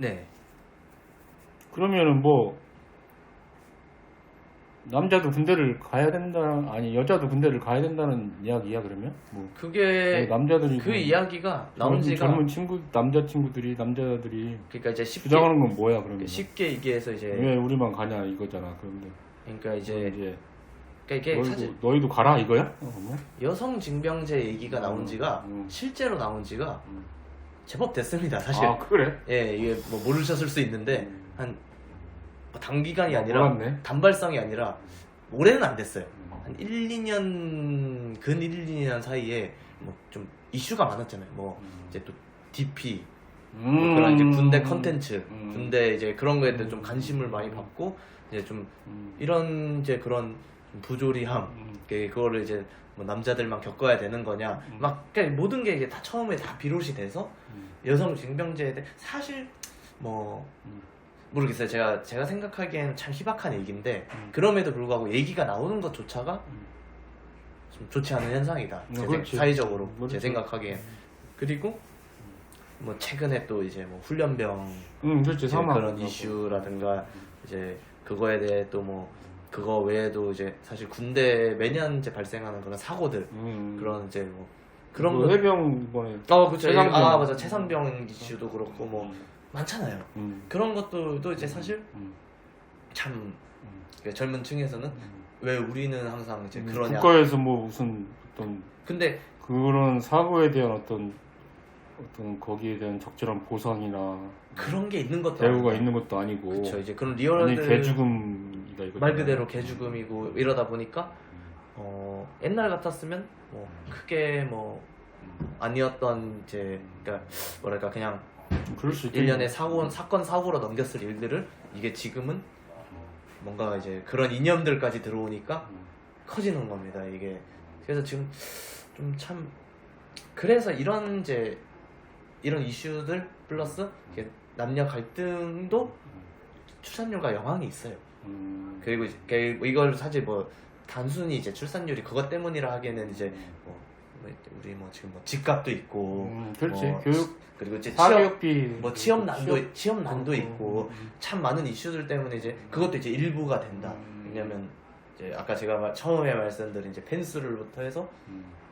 네. 그러면은 뭐 남자도 군대를 가야 된다, 아니 여자도 군대를 가야 된다는 이야기야 그러면? 뭐 그게 남자들이 그 뭐 이야기가 나온 지가 젊은 친구 남자들이 그러니까 이제 쉽게 주장하는 건 뭐야 그러면? 쉽게 얘기해서 이제 왜 우리만 가냐 이거잖아. 그런데 그러니까 이제 그러니까 이게 너희도, 사실 너희도 가라 이거야? 뭐? 여성 징병제 얘기가 나온 지가 실제로 나온 지가 제법 됐습니다 사실. 아 그래? 예, 이게 뭐 모르셨을 수 있는데 한 단기간이 아니라 몰랐네. 단발성이 아니라 올해는 안 됐어요. 한 1, 2년 근 1, 2년 사이에 뭐 좀 이슈가 많았잖아요. 뭐 이제 또 DP 뭐 그런 이제 군대 컨텐츠, 군대 이제 그런 거에 대해 좀 관심을 많이 받고 이제 좀 이런 이제 그런 부조리함, 그거를 이제 뭐 남자들만 겪어야 되는 거냐, 막 그러니까 모든 게 이제 다 처음에 다 비롯이 돼서 여성 징병제에 대해 사실 뭐 모르겠어요. 제가 생각하기에는 참 희박한 얘기인데 그럼에도 불구하고 얘기가 나오는 것조차가 좀 좋지 않은 현상이다. 사회적으로 제 생각하기엔. 그리고 뭐 최근에 또 이제 뭐 훈련병 그렇지, 이제 그런 이슈라든가 이제 그거에 대해 또 뭐 그거 외에도 이제 사실 군대 매년 이제 발생하는 그런 사고들 그런 이제 뭐 그런 거 해병 이번에 그렇죠. 최상병. 맞아. 최상병 이슈도 그렇고 뭐 많잖아요. 그런 것도 이제 사실 참 젊은 층에서는 왜 우리는 항상 이제 그러냐. 국가에서 뭐 무슨 어떤 근데 그런 사고에 대한 어떤 거기에 대한 적절한 보상이나 그런 게 있는 것도 대우가 아니고. 있는 것도 아니고. 그렇죠. 이제 그런 리얼들 개죽음이다 이거. 말 그대로 개죽음이고 이러다 보니까 옛날 같았으면 뭐 크게 뭐 아니었던 이제 그러니까 뭐랄까 그냥 그럴 수 1년에 사건 사고로 넘겼을 일들을 이게 지금은 뭔가 이제 그런 이념들까지 들어오니까 커지는 겁니다. 이게 그래서 지금 좀 참 그래서 이런 이제 이런 이슈들 플러스 남녀 갈등도 출산율과 영향이 있어요. 그리고 이제 이걸 사실 뭐 단순히 이제 출산율이 그것 때문이라 하기에는 이제 뭐 우리 뭐 지금 뭐 집값도 있고 그렇지. 뭐 교육 그리고 이제 사교육비 뭐 취업난도 있고 참 많은 이슈들 때문에 이제 그것도 이제 일부가 된다. 왜냐면 이제 아까 제가 처음에 말씀드린 이제 펜스를부터 해서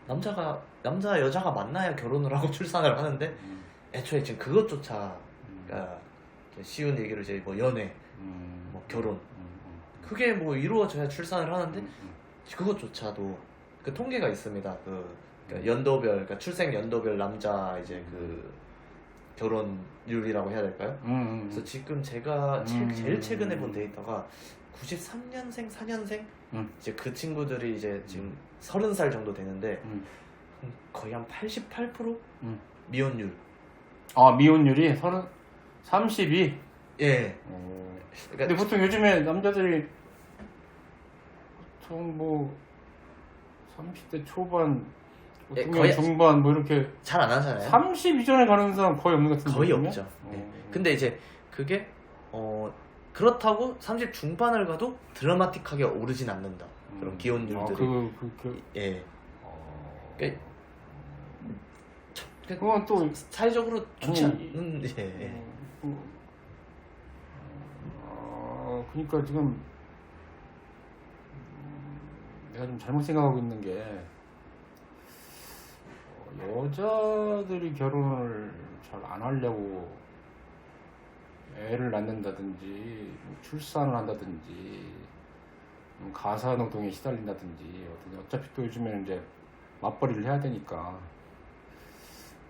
남자 여자가 만나야 결혼을 하고 출산을 하는데 애초에 지금 그것조차 쉬운 얘기로 이제 뭐 연애 뭐 결혼 그게 뭐 이루어져야 출산을 하는데 그것조차도 그 통계가 있습니다. 그러니까 연도별 그러니까 출생 연도별 남자 이제 그 결혼율이라고 해야 될까요? 그래서 지금 제가 제일 최근에 본 데이터가 93년생, 4년생 이제 그 친구들이 이제 지금 30살 정도 되는데 거의 한 88% 미혼율. 아 미혼율이 32? 예. 그러니까 그러니까 근데 보통 요즘에 남자들이 보통 뭐 30대 초반, 거의 중반 뭐 이렇게 잘 안 하잖아요. 30 이전에 가는 사람 거의 없는 것 같은데. 거의 요즘에? 없죠. 네. 근데 이제 그게 그렇다고 30 중반을 가도 드라마틱하게 오르진 않는다. 그런 기혼율들이. 예. 그러니까 그건 또 사회적으로 좋지 않은. 예. 그러니까 지금 내가 좀 잘못 생각하고 있는 게 여자들이 결혼을 잘 안 하려고 애를 낳는다든지 출산을 한다든지 가사 노동에 시달린다든지 어차피 또 요즘에는 이제 맞벌이를 해야 되니까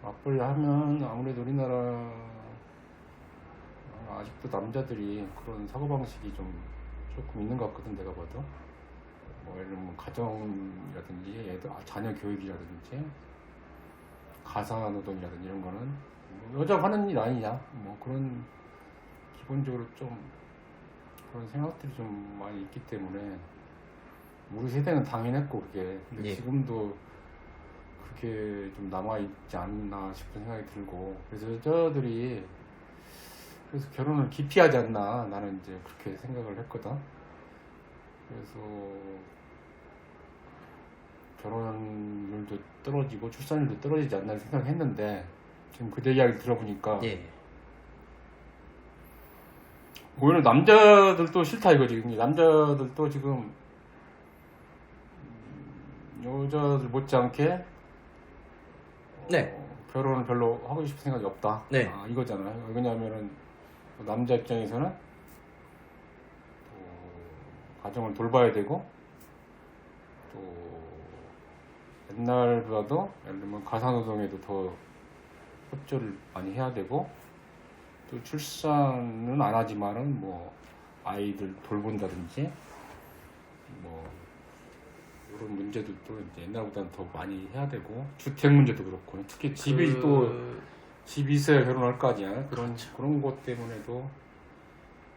맞벌이를 하면 아무래도 우리나라 아직도 남자들이 그런 사고방식이 조금 있는 것 같거든. 내가 봐도 뭐 예를 들면 가정이라든지 자녀 교육이라든지 가사 노동이라든지 이런 거는 뭐 여자가 하는 일 아니냐 뭐 그런 기본적으로 좀 그런 생각들이 좀 많이 있기 때문에 우리 세대는 당연했고 그게 근데 지금도 그렇게 좀 남아있지 않나 싶은 생각이 들고 그래서 여자들이 그래서 결혼을 기피하지 않나 나는 이제 그렇게 생각을 했거든. 그래서 결혼율도 떨어지고 출산율도 떨어지지 않나 생각했는데 지금 그대 이야기 들어보니까 오히려 남자들도 싫다 이거지. 남자들도 지금 여자들 못지않게 네. 결혼을 별로 하고 싶은 생각이 없다. 네. 이거잖아요. 왜냐하면은 남자 입장에서는 또 가정을 돌봐야 되고 또 옛날보다도 예를 들면 가사노동에도 더 협조를 많이 해야 되고 또 출산은 안 하지만은 뭐 아이들 돌본다든지 뭐 이런 문제들도 이제 옛날보다는 더 많이 해야 되고 주택 문제도 그렇고 특히 집이 또 집이 있어야 결혼할 거 아니야. 그런 것 때문에도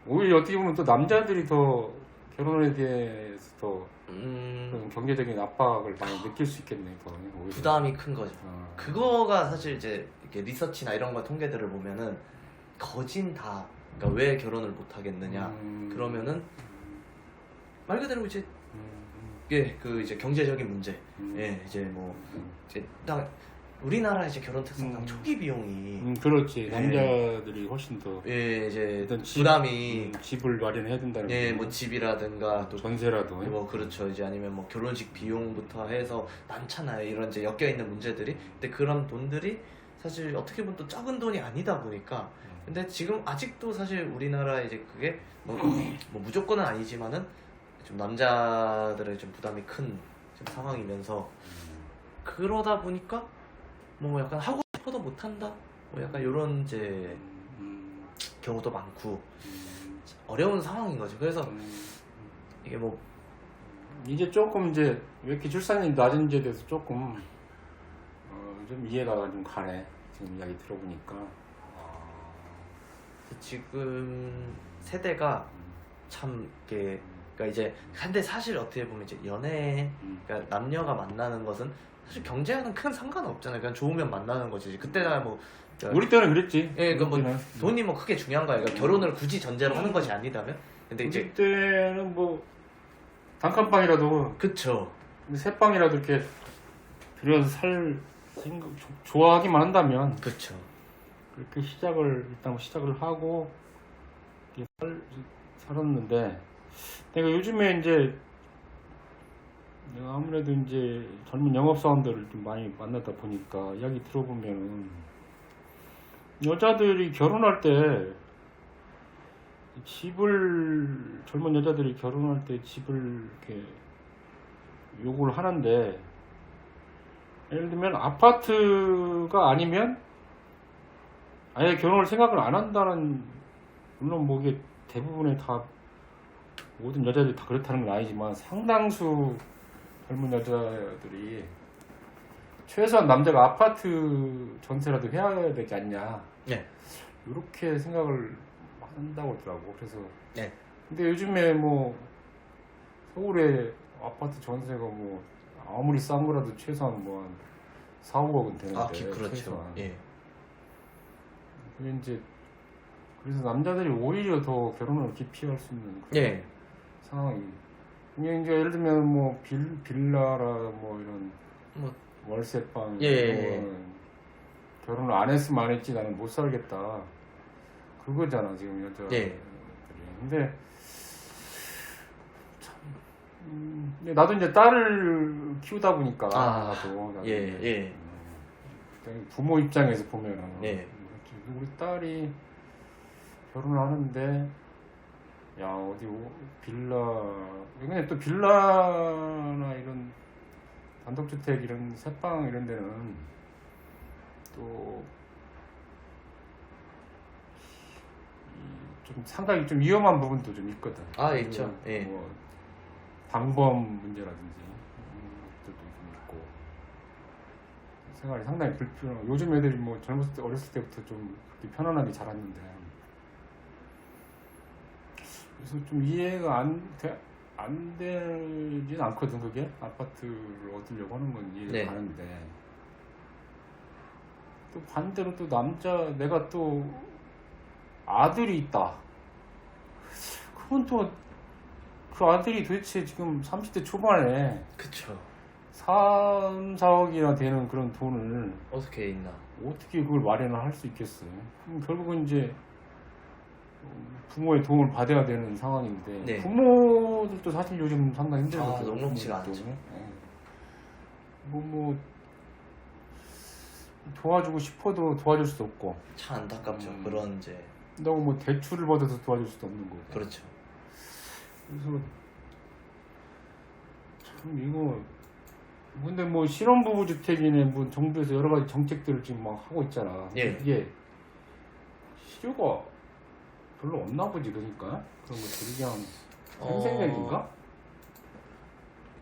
오히려 어떻게 보면 또 남자들이 더 결혼에 대해서 더 그런 경제적인 압박을 많이 느낄 수 있겠네. 더 오히려. 부담이 큰 거죠. 그거가 사실 이제 이렇게 리서치나 이런 거 통계들을 보면은 거진 다 그러니까 왜 결혼을 못 하겠느냐 그러면은 말 그대로 이제 그 이제 경제적인 문제 예 이제 뭐 이제 딱 우리나라 이제 결혼 특성상 초기 비용이 그렇지. 예. 남자들이 훨씬 더 예 이제 어떤 부담이 집을 마련해야 된다는 예 거. 뭐 집이라든가 또 전세라도 뭐 그렇죠 이제 아니면 뭐 결혼식 비용부터 해서 많잖아요 이런 이제 엮여 있는 문제들이 근데 그런 돈들이 사실 어떻게 보면 또 적은 돈이 아니다 보니까 근데 지금 아직도 사실 우리나라 이제 그게 뭐 무조건은 아니지만은 좀 남자들의 좀 부담이 큰 지금 상황이면서 그러다 보니까 뭐 약간 하고 싶어도 못 한다 뭐 약간 이런 이제 경우도 많고 어려운 상황인 거죠. 그래서 이게 뭐 이제 조금 이제 왜 이렇게 출산율이 낮은지에 대해서 조금 좀 이해가 좀 가네. 지금 이야기 들어보니까 지금 세대가 참 이게 그러니까 이제 근데 사실 어떻게 보면 이제 연애 그러니까 남녀가 만나는 것은 사실 경제와는 큰 상관없잖아요. 그냥 좋으면 만나는 거지. 그때나 뭐 그러니까 우리 때는 그랬지. 예, 그 뭐 우리 때는. 돈이 뭐 크게 중요한 거야. 그러니까 결혼을 굳이 전제로 하는 것이 아니다면. 근데 이제 우리 때는 뭐 단칸방이라도 그쵸. 새방이라도 이렇게 들여서 살 생각 좋아하기만 한다면 그쵸. 그렇게 일단 시작을 하고 이렇게 살았는데 내가 요즘에 이제 내가 아무래도 이제 젊은 영업사원들을 좀 많이 만나다 보니까 이야기 들어보면은 여자들이 결혼할 때 젊은 여자들이 결혼할 때 집을 이렇게 요구를 하는데 예를 들면 아파트가 아니면 아예 결혼을 생각을 안 한다는 물론 뭐 이게 대부분의 다 모든 여자들이 다 그렇다는 건 아니지만 상당수 젊은 여자들이 최소한 남자가 아파트 전세라도 해야 되지 않냐 네. 이렇게 생각을 한다고 하더라고. 그래서 네. 근데 요즘에 뭐 서울에 아파트 전세가 뭐 아무리 싼 거라도 최소한 뭐 한 4, 5억은 되는데 그렇죠. 최소한. 예. 그게 이제 그래서 남자들이 오히려 더 결혼을 기피할 수 있는 그런 예. 상황이. 그냥 이제 예를 들면 뭐 빌라라 뭐 이런 뭐 월세방 예. 이런 거는 결혼을 안 했으면 안 했지 나는 못 살겠다 그거잖아 지금 여자들이. 예. 근데 참 근데 나도 이제 딸을 키우다 보니까 나도 예. 부모 입장에서 보면은 예. 우리 딸이 결혼을 하는데 야 어디 빌라 근데 또 빌라나 이런 단독주택 이런 새방 이런 데는 또 좀 상당히 좀 위험한 부분도 좀 있거든. 있죠. 예. 뭐 방범 문제라든지 것들도 좀 있고 생활이 상당히 불편하고 요즘 애들이 뭐 젊었을 때 어렸을 때부터 좀 그렇게 편안하게 자랐는데 그래서 좀 이해가 안 되진 않거든. 그게 아파트를 얻으려고 하는 건 이해가 네. 가는데 또 반대로 또 내가 또 아들이 있다. 그건 또 그 아들이 도대체 지금 30대 초반에 그쵸. 3, 4억이나 되는 그런 돈을 어떻게 있나. 어떻게 그걸 마련을 할 수 있겠어요? 그럼 결국은 이제 부모의 도움을 받아야 되는 상황인데 네. 부모들도 사실 요즘 상당히 힘들거든요. 녹록지가 않죠. 뭐 도와주고 싶어도 도와줄 수도 없고 참 안타깝죠. 그런 이제 너무 뭐 대출을 받아서 도와줄 수도 없는 거고. 그렇죠. 그래서 참 이거 근데 뭐 신혼부부 주택이네 뭐 정부에서 여러 가지 정책들을 지금 막 하고 있잖아. 예. 이게 실효가 별로 없나 보지. 그러니까 그런 것들이 그냥 생색인가?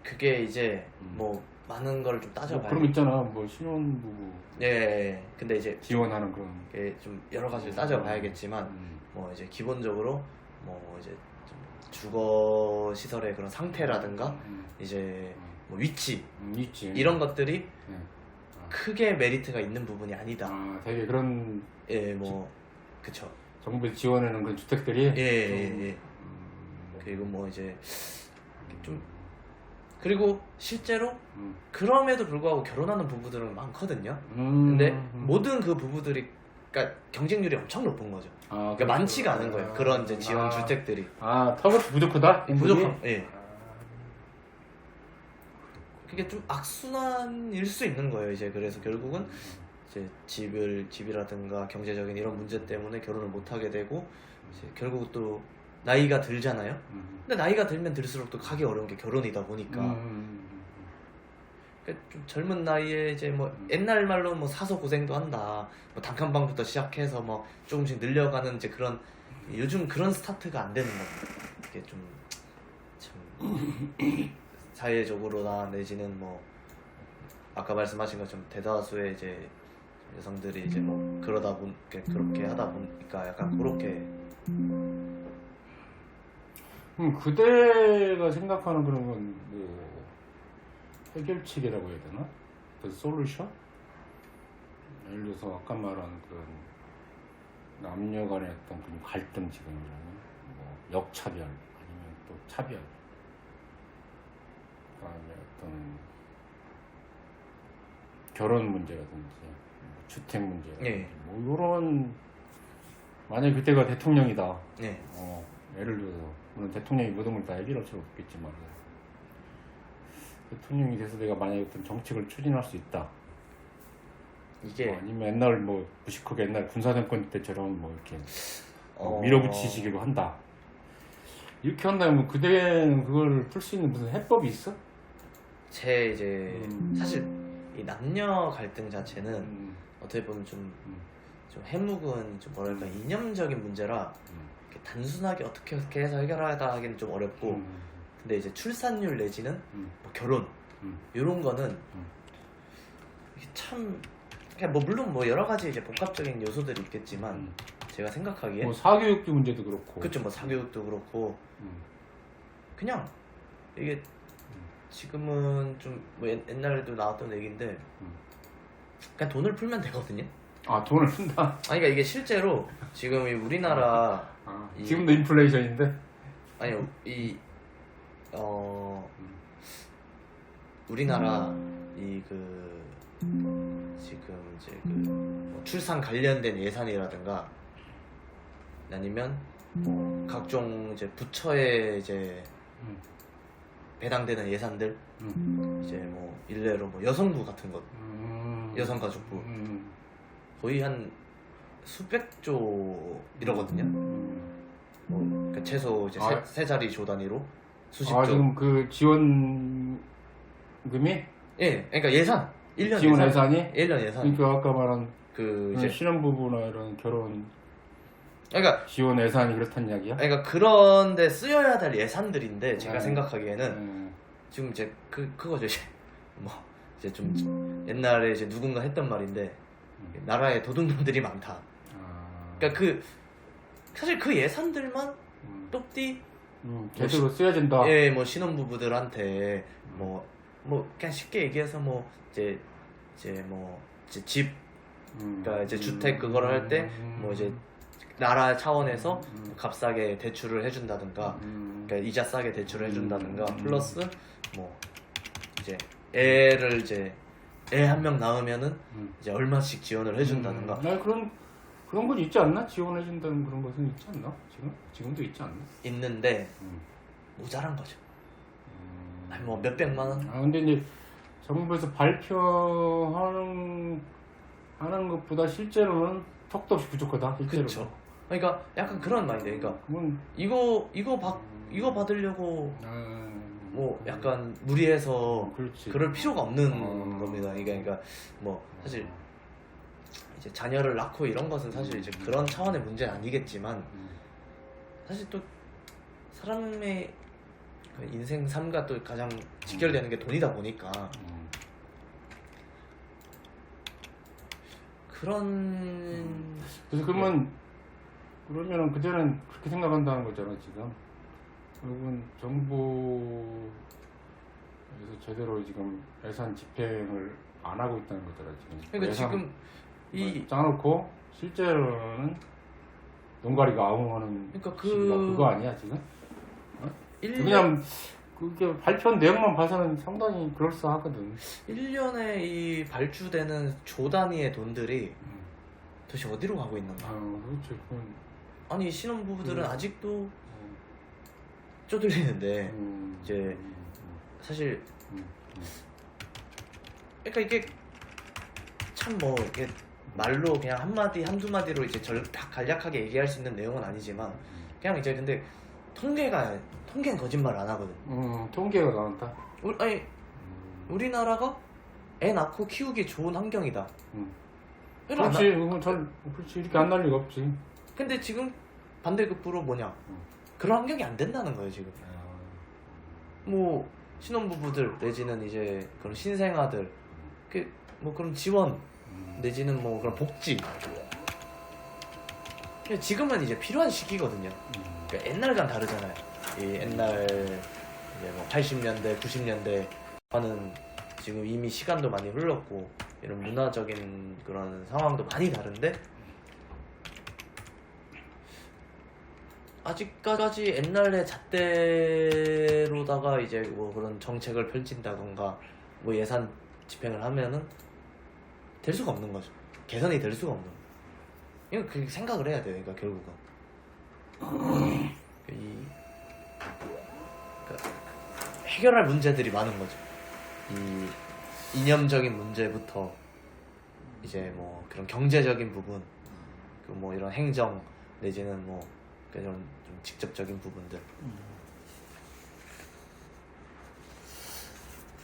그게 이제 뭐 많은 걸 좀 뭐 따져봐야 그런 거 있잖아. 뭐 신혼부부 예. 근데 이제 지원하는 그런. 이게 좀 여러 가지를 따져봐야겠지만 뭐 이제 기본적으로 뭐 이제 좀 주거 시설의 그런 상태라든가 이제 뭐 위치 있지. 이런 것들이 네. 크게 메리트가 있는 부분이 아니다. 아, 되게 그런 예, 뭐 그쵸. 정부에서 지원하는 그런 주택들이. 예. 그리고 뭐 이제 좀 그리고 실제로 그럼에도 불구하고 결혼하는 부부들은 많거든요. 근데 모든 그 부부들이 그러니까 경쟁률이 엄청 높은 거죠. 그러니까 많지가 않은 거예요. 그런 이제 지원 주택들이. 터그도 부족하다? 부족한. 예. 그게 좀 악순환일 수 있는 거예요. 이제 그래서 결국은 이제 집이라든가 경제적인 이런 문제 때문에 결혼을 못 하게 되고 이제 결국 또 나이가 들잖아요. 근데 나이가 들면 들수록 또 가기 어려운 게 결혼이다 보니까 그러니까 좀 젊은 나이에 이제 뭐 옛날 말로 뭐 사서 고생도 한다. 뭐 단칸방부터 시작해서 뭐 조금씩 늘려가는 이제 그런 요즘 그런 스타트가 안 되는 거예요. 이게 좀 참 사회적으로나 내지는 뭐 아까 말씀하신 것처럼 대다수의 이제 여성들이 이제 뭐 그러다 보니까 그렇게 하다 보니까 약간 그렇게 그대가 생각하는 그런 건 뭐 해결책이라고 해야 되나? 그 솔루션? 예를 들어서 아까 말한 그런 남녀 간의 어떤 그런 갈등 지금이라는 뭐 역차별 아니면 또 차별 그다음에 어떤 결혼 문제라든지 뭐 주택 문제라든지 예. 뭐 이런 만약에 그때가 대통령이다. 네. 예를 들어서 물론 대통령이 모든 걸 다 해결할 수는 없겠지만 대통령이 돼서 내가 만약에 어떤 정책을 추진할 수 있다. 이게 아니면 옛날 뭐 무시크게 옛날 군사정권 때처럼 뭐 이렇게 밀어붙이시기로 한다. 이렇게 한다면 그대는 그걸 풀 수 있는 무슨 해법이 있어? 제 이제 사실 이 남녀 갈등 자체는 어떻게 보면 좀 해묵은 좀 뭐랄까 이념적인 문제라 이렇게 단순하게 어떻게 해서 해결하다 하기는 좀 어렵고 근데 이제 출산율 내지는 뭐 결혼 이런 거는 이게 참 그냥 뭐 물론 뭐 여러 가지 이제 복합적인 요소들이 있겠지만 제가 생각하기에 뭐 사교육도 문제도 그렇고 그쵸 뭐 사교육도 그렇고 그냥 이게 지금은 좀 뭐 옛날에도 나왔던 얘기인데 그냥 돈을 풀면 되거든요. 아 돈을 푼다? 아니 그러니까 이게 실제로 지금 이 우리나라 지금도 인플레이션인데? 아니요 우리나라 이 그 지금 이제 뭐 출산 관련된 예산이라든가 아니면 뭐 각종 이제 부처에 이제 배당되는 예산들 이제 뭐 일례로 뭐 여성부 같은 것 여성가족부 거의 한 수백조 이러거든요. 뭐 그러니까 최소 이제 세 자리 조 단위로 수십조. 지금 그 지원금이? 예, 그러니까 예산 1년 지원 예산이? 1년 예산. 그러니까 아까 말한 그 이제 신혼부부나 이런 결혼 그러니까 지원 예산이 그렇다는 이야기야? 그러니까 그런데 쓰여야 될 예산들인데 제가 생각하기에는 지금 이제 그거죠 이제 뭐 이제 좀 옛날에 이제 누군가 했던 말인데 나라에 도둑놈들이 많다. 그러니까 그 사실 그 예산들만 똑띠 제대로 써야 된다. 예, 뭐 신혼부부들한테 뭐 그냥 쉽게 얘기해서 뭐 이제 뭐 이제 집 그러니까 이제 주택 그거를 할 때 뭐 이제 나라 차원에서 값싸게 대출을 해준다든가 그러니까 이자 싸게 대출을 해준다든가 플러스 뭐 이제 애를 이제 애 한 명 낳으면은 이제 얼마씩 지원을 해준다든가 그런 그런 건 있지 않나? 지원해준다는 그런 것은 있지 않나? 지금도 있지 않나? 있는데 음. 모자란 거죠. 아니 뭐 몇백만 원? 근데 이제 정부에서 발표하는 것보다 실제로는 턱도 없이 부족하다. 실제로. 그렇죠. 그러니까 약간 그런 마인드. 그러니까 그건 이거 받으려고 뭐 약간 무리해서 그렇지. 그럴 필요가 없는 겁니다. 그러니까 뭐 사실 이제 자녀를 낳고 이런 것은 사실 이제 그런 차원의 문제는 아니겠지만 사실 또 사람의 그 인생 삶과 또 가장 직결되는 게 돈이다 보니까 그런 그래서 그러면은 그때는 그렇게 생각한다는 거잖아 지금. 결국은 정부에서 제대로 지금 예산 집행을 안 하고 있다는 거잖아 지금. 그러니까 지금 짜놓고 실제로는 농가리가 아웅하는 그러니까 그거 아니야 지금? 일 그냥 그게 발표한 내용만 봐서는 상당히 그럴싸하거든. 1년에 이 발주되는 조 단위의 돈들이 도대체 어디로 가고 있는가? 그렇죠. 아니 신혼부부들은 아직도 쪼들리는데 이제 사실 그러니까 이게 참 뭐 이게 말로 그냥 한마디 한두 마디로 이제 다 간략하게 얘기할 수 있는 내용은 아니지만 그냥 이제 근데 통계는 거짓말 안 하거든. 통계가 나온다. 아니 우리나라가 애 낳고 키우기 좋은 환경이다. 그렇지. 그렇지. 이렇게 안 날 리가 없지. 근데 지금 반대급부로 뭐냐? 그런 환경이 안 된다는 거예요 지금. 뭐 신혼부부들 내지는 이제 그런 신생아들 뭐 그런 지원 내지는 뭐 그런 복지. 지금은 이제 필요한 시기거든요. 그러니까 옛날과는 다르잖아요. 이 옛날 이제 뭐 80년대, 90년대 하는 지금 이미 시간도 많이 흘렀고 이런 문화적인 그런 상황도 많이 다른데 아직까지 옛날의 잣대로다가 이제 뭐 그런 정책을 펼친다던가 뭐 예산 집행을 하면은 될 수가 없는 거죠. 개선이 될 수가 없는 거죠. 이거 그 생각을 해야 돼요. 그러니까 결국은 그러니까 해결할 문제들이 많은 거죠. 이 이념적인 문제부터 이제 뭐 그런 경제적인 부분, 그 뭐 이런 행정 내지는 뭐 그런 좀 직접적인 부분들.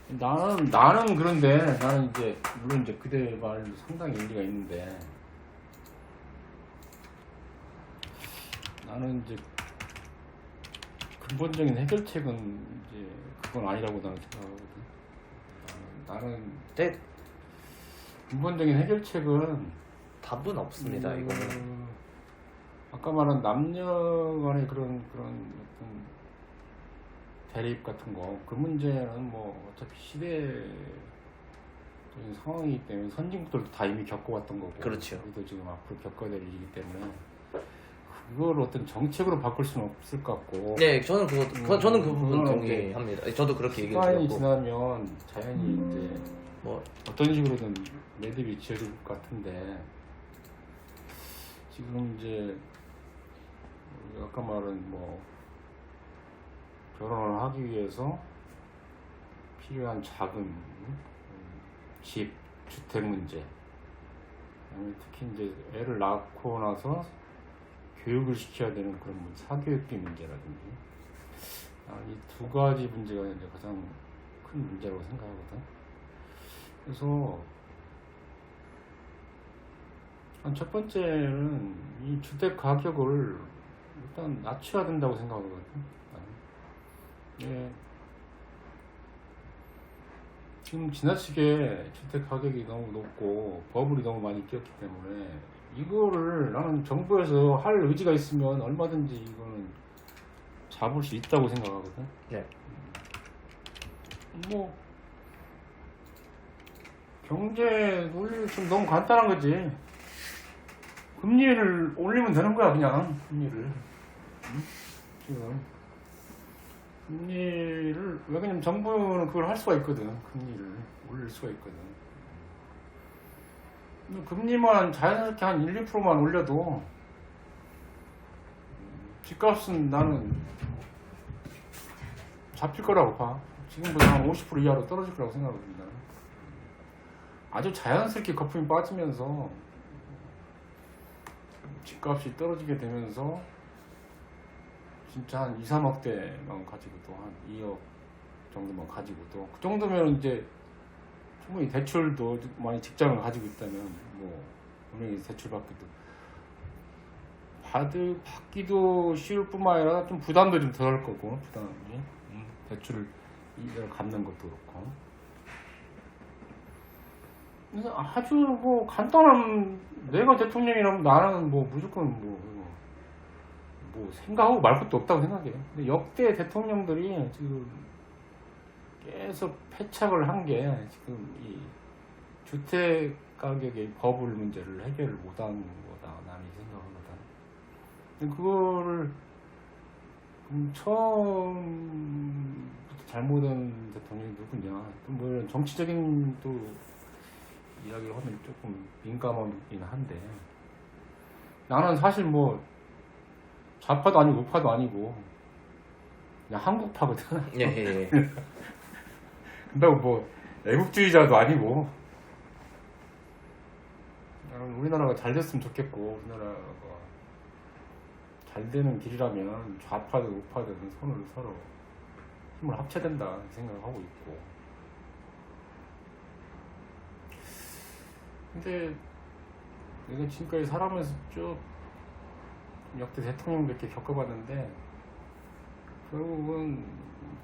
나는 그런데 나는 이제 물론 이제 그대 말도 상당히 일리가 있는데 나는 이제 근본적인 해결책은 이제 그건 아니라고 나는 생각하거든. 나는 근데 근본적인 해결책은 답은 없습니다. 이거는 아까 말한 남녀 간의 그런 어떤 대립 같은 거, 그 문제는 뭐 어차피 시대적인 상황이기 때문에 선진국들도 다 이미 겪어왔던 거고, 그렇죠. 우리도 지금 앞으로 겪어야 될 일이기 때문에 그걸 어떤 정책으로 바꿀 수는 없을 것 같고. 네, 저는 저는 그 부분 동의합니다. 저도 그렇게 얘기했고. 시간이 지나면 자연히 이제 뭐 어떤 식으로든 매듭이 지어질 것 같은데 지금 이제 아까 말한 뭐 결혼을 하기 위해서 필요한 자금, 집, 주택 문제, 특히 이제 애를 낳고 나서 교육을 시켜야 되는 그런 사교육비 문제라든지 이 두 가지 문제가 이제 가장 큰 문제라고 생각하거든. 그래서 첫 번째는 이 주택 가격을 일단 낮춰야 된다고 생각하거든. 예. 지금 지나치게 주택 가격이 너무 높고 버블이 너무 많이 끼었기 때문에 이거를 나는 정부에서 할 의지가 있으면 얼마든지 이거는 잡을 수 있다고 생각하거든. 네. 뭐 경제 논리 좀 너무 간단한 거지. 금리를 올리면 되는 거야 그냥 금리를. 지금 금리를 왜냐면 정부는 그걸 할 수가 있거든. 금리를 올릴 수가 있거든. 금리만 자연스럽게 한 1, 2%만 올려도 집값은 나는 잡힐 거라고 봐. 지금보다 한 50% 이하로 떨어질 거라고 생각합니다. 아주 자연스럽게 거품이 빠지면서 집값이 떨어지게 되면서 진짜 한 2, 3억대만 가지고도 한 2억 정도만 가지고도 그 정도면 이제 충분히 대출도 많이 직장을 가지고 있다면 뭐 은행에서 대출 받기도 쉬울 뿐만 아니라 좀 부담도 좀 덜 할 거고 부담이 대출을 이걸 갚는 것도 그렇고 그래서 아주 뭐 간단한 내가 대통령이라면 나는 뭐 무조건 뭐 생각하고 말 것도 없다고 생각해. 근데 역대 대통령들이 지금 계속 패착을 한 게 지금 이 주택 가격의 버블 문제를 해결을 못한 거다. 나는 이 생각하거든. 그거를 처음부터 잘못한 대통령이 누구냐? 뭐 이런 정치적인 또 이야기를 하면 조금 민감하긴 한데 나는 사실 뭐 좌파도 아니고 우파도 아니고 그냥 한국파거든. 예. 근데 뭐 애국주의자도 아니고 나는 우리나라가 잘 됐으면 좋겠고 우리나라가 잘 되는 길이라면 좌파든 우파든 손을 서로 힘을 합쳐야 된다 생각하고 있고 근데 내가 지금까지 살아가면서 쭉 역대 대통령도 이렇게 겪어봤는데 결국은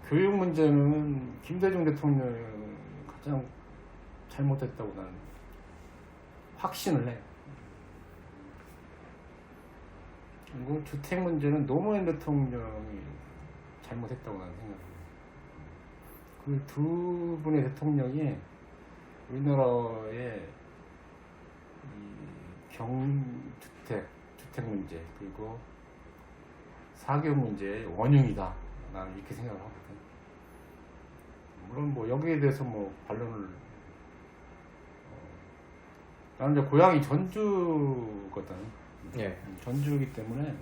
교육 문제는 김대중 대통령이 가장 잘못했다고 나는 확신을 해. 그리고 주택 문제는 노무현 대통령이 잘못했다고 나는 생각해. 그 두 분의 대통령이 우리나라의 주택 문제 그리고 사교육 문제의 원흉이다. 나는 이렇게 생각을 하거든. 물론 뭐 여기에 대해서 뭐 반론을 나는 이제 고향이 전주거든. 예. 전주이기 때문에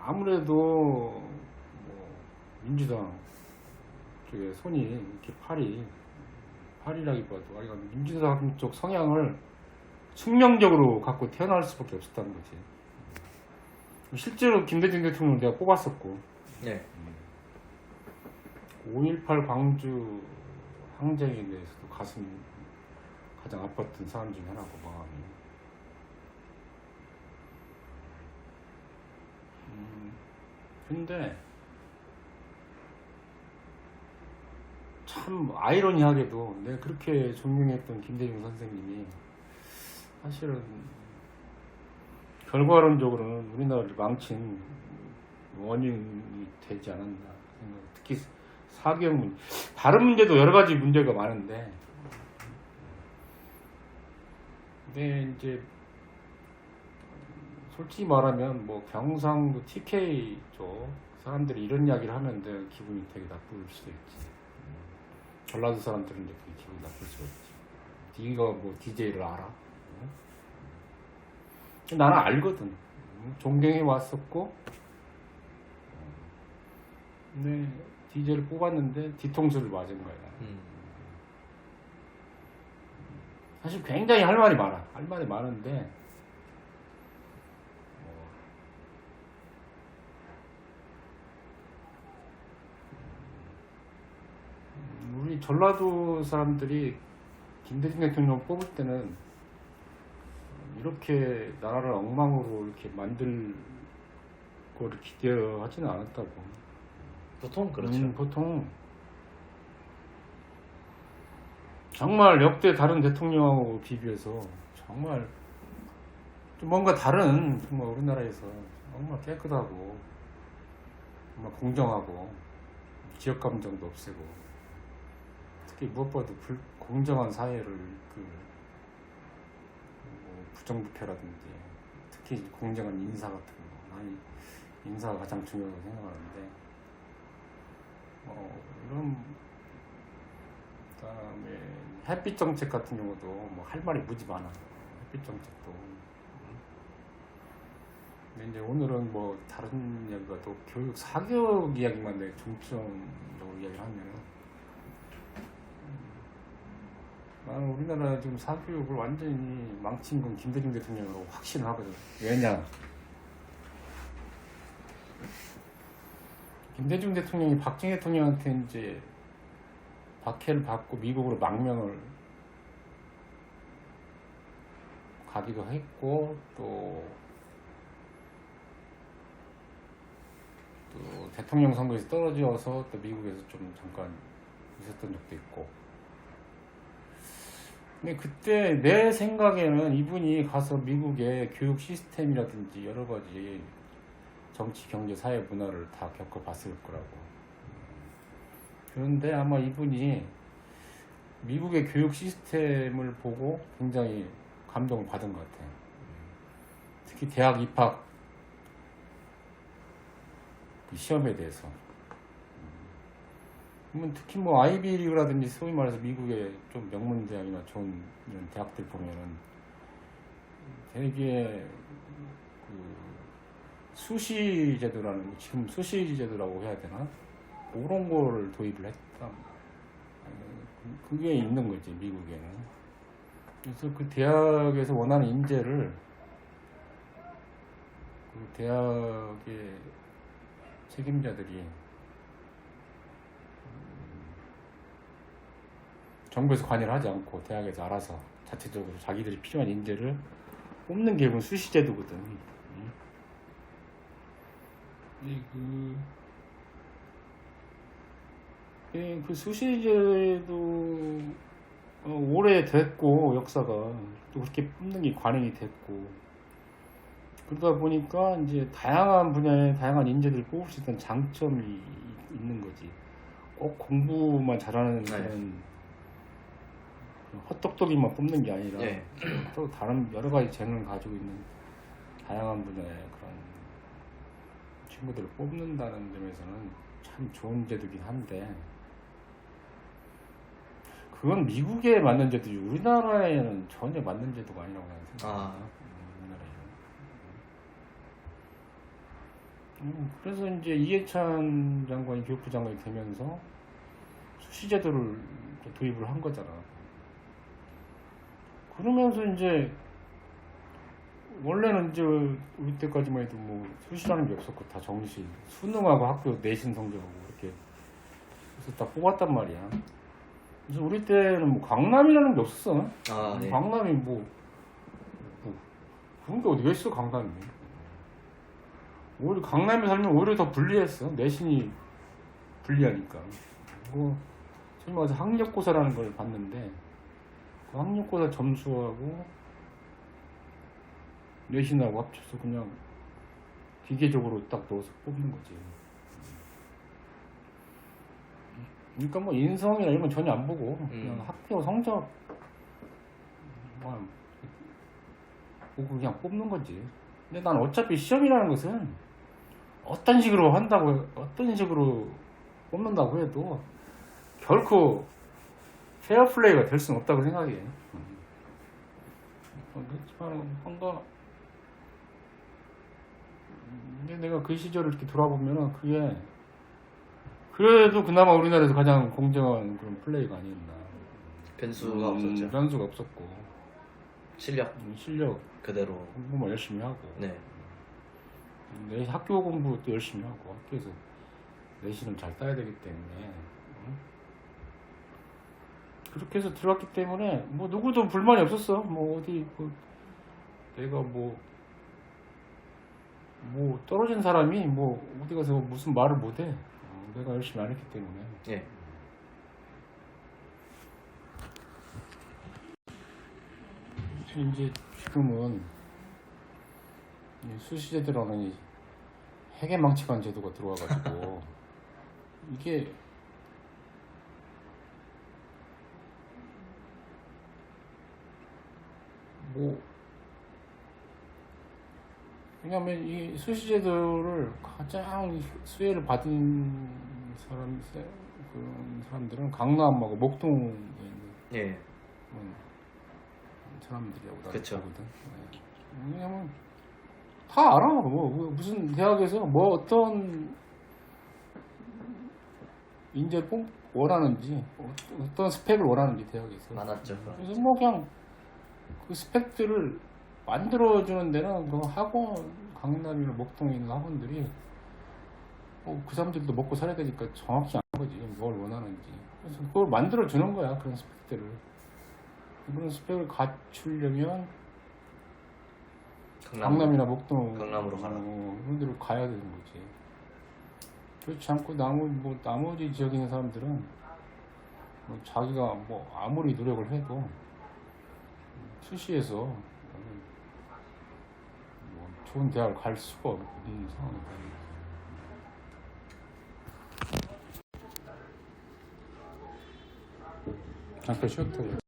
아무래도 뭐 민주당 쪽에 손이 이렇게 팔이라기보다도 아니 민주당 쪽 성향을 숙명적으로 갖고 태어날 수밖에 없었다는 거지. 실제로 김대중 대통령 내가 뽑았었고 네. 5.18 광주 항쟁에 대해서도 가장 아팠던 사람 중에 하나고 마음이. 근데 참 아이러니하게도 내가 그렇게 존경했던 김대중 선생님이 사실은 결과론적으로는 우리나라를 망친 원인이 되지 않았나 생각. 특히 사교육 문제, 다른 문제도 여러 가지 문제가 많은데, 근데 이제 솔직히 말하면 뭐 경상도 TK 쪽 사람들이 이런 이야기를 하면 내 기분이 되게 나쁠 수도 있지. 전라도 사람들은 이제 되게 기분이 나쁠 수가 있지. 네가 뭐 DJ를 알아? 나는 알거든. 존경해 왔었고, 근데 DJ를 뽑았는데 뒤통수를 맞은 거야. 사실 굉장히 할 말이 많아. 할 말이 많은데, 우리 전라도 사람들이 김대중 대통령 뽑을 때는 이렇게 나라를 엉망으로 이렇게 만들 거를 기대하지는 않았다고. 보통 그렇죠. 보통 정말 역대 다른 대통령하고 비교해서 정말 좀 뭔가 다른 정말 우리나라에서 정말 깨끗하고 정말 공정하고 지역 감정도 없애고 특히 무엇보다도 공정한 사회를 부정부패라든지 특히 공정한 인사 같은 거, 나는 인사가 가장 중요하다고 생각하는데 이런 그다음에 햇빛 정책 같은 경우도 뭐 할 말이 무지 많아. 햇빛 정책도. 근데 이제 오늘은 뭐 다른 이야기가 또 교육 사교육 이야기만 내 중점적으로 이야기를 하면 나는 우리나라 지금 사교육을 완전히 망친 건 김대중 대통령으로 확신을 하거든. 왜냐? 김대중 대통령이 박정희 대통령한테 이제 박해를 받고 미국으로 망명을 가기도 했고 또 대통령 선거에서 떨어져서 또 미국에서 좀 잠깐 있었던 적도 있고. 근데 그때 내 생각에는 이분이 가서 미국의 교육 시스템이라든지 여러 가지 정치, 경제, 사회 문화를 다 겪어봤을 거라고. 그런데 아마 이분이 미국의 교육 시스템을 보고 굉장히 감동을 받은 것 같아요. 특히 대학 입학 시험에 대해서. 특히 뭐 아이비리그라든지 소위 말해서 미국의 좀 명문 대학이나 좋은 이런 대학들 보면은 되게 그 수시 제도라는, 지금 수시 제도라고 해야 되나? 그런 거를 도입을 했다. 그게 있는 거지, 미국에는. 그래서 그 대학에서 원하는 인재를 그 대학의 책임자들이 정부에서 관여를 하지 않고 대학에서 알아서 자체적으로 자기들이 필요한 인재를 뽑는 게 수시제도거든. 그 수시제도 오래됐고 역사가 또 그렇게 뽑는 게 관행이 됐고 그러다 보니까 이제 다양한 분야에 다양한 인재들을 뽑을 수 있는 장점이 있는 거지. 꼭 공부만 잘하는 그런 헛똑똑이만 뽑는 게 아니라 또 다른 여러 가지 재능을 가지고 있는 다양한 분야의 그런 친구들을 뽑는다는 점에서는 참 좋은 제도긴 한데 그건 미국에 맞는 제도지 우리나라에는 전혀 맞는 제도가 아니라고 나는 생각합니다. 그래서 이제 이해찬 장관이 교육부 장관이 되면서 수시제도를 도입을 한 거잖아. 그러면서 이제 원래는 이제 우리 때까지만 해도 뭐 수시라는 게 없었고 다 정시 수능하고 학교 내신 성적하고 이렇게 그래서 딱 뽑았단 말이야. 그래서 우리 때는 뭐 강남이라는 게 없었어. 강남이 뭐 그런 게 어디가 있어 강남이. 오히려 강남에 살면 오히려 더 불리했어. 내신이 불리하니까. 뭐 소위 말해서 학력고사라는 걸 봤는데 그 학력고사 점수하고 내신하고 합쳐서 그냥 기계적으로 딱 넣어서 뽑는 거지. 그러니까 뭐 인성이나 이런 건 전혀 안 보고 그냥 학교 성적 보고 그냥 뽑는 거지. 근데 난 어차피 시험이라는 것은 어떤 식으로 한다고 어떤 식으로 뽑는다고 해도 결코 페어플레이가 될 수는 없다고 생각해. 그렇지만 뭔가 근데 내가 그 시절을 이렇게 돌아보면은 그게 그래도 그나마 우리나라에서 가장 공정한 그런 플레이가 아니었나. 변수가 없었죠. 변수가 없었고 실력 그대로 공부만 열심히 하고 내 학교 공부도 열심히 하고 학교에서 내신을 잘 따야 되기 때문에 그렇게 해서 들어갔기 때문에 뭐 누구도 불만이 없었어. 뭐 어디 내가 뭐 떨어진 사람이 뭐 어디 가서 무슨 말을 못해. 내가 열심히 안 했기 때문에. 이제 지금은 수시제도라는 해계망측한 제도가 들어와가지고 이게 왜냐면 이 수시제도를 가장 수혜를 받은 그런 사람들은 강남하고 목동에 있는 그런 사람들이라고 나는 그쵸. 보거든. 네. 왜냐면 다 알아. 뭐 무슨 대학에서 뭐 어떤 인재를 원하는지 어떤 스펙을 원하는지 대학에서 많았죠. 그래서 뭐 그냥 그 스펙들을 만들어주는 데는 그 학원 강남이나 목동에 있는 학원들이 그 사람들도 먹고 살아야 되니까 정확히 아는 거지 뭘 원하는지. 그래서 그걸 만들어주는 거야 그런 스펙들을. 그런 스펙을 갖추려면 강남이나 목동 강남으로 가라. 이런 데로 가야 되는 거지. 그렇지 않고 나머지 지역에 있는 사람들은 뭐 자기가 뭐 아무리 노력을 해도 수시에서 뭐 좋은 대학을 갈 수가 없는 상황이다. 잠깐 쉬었다.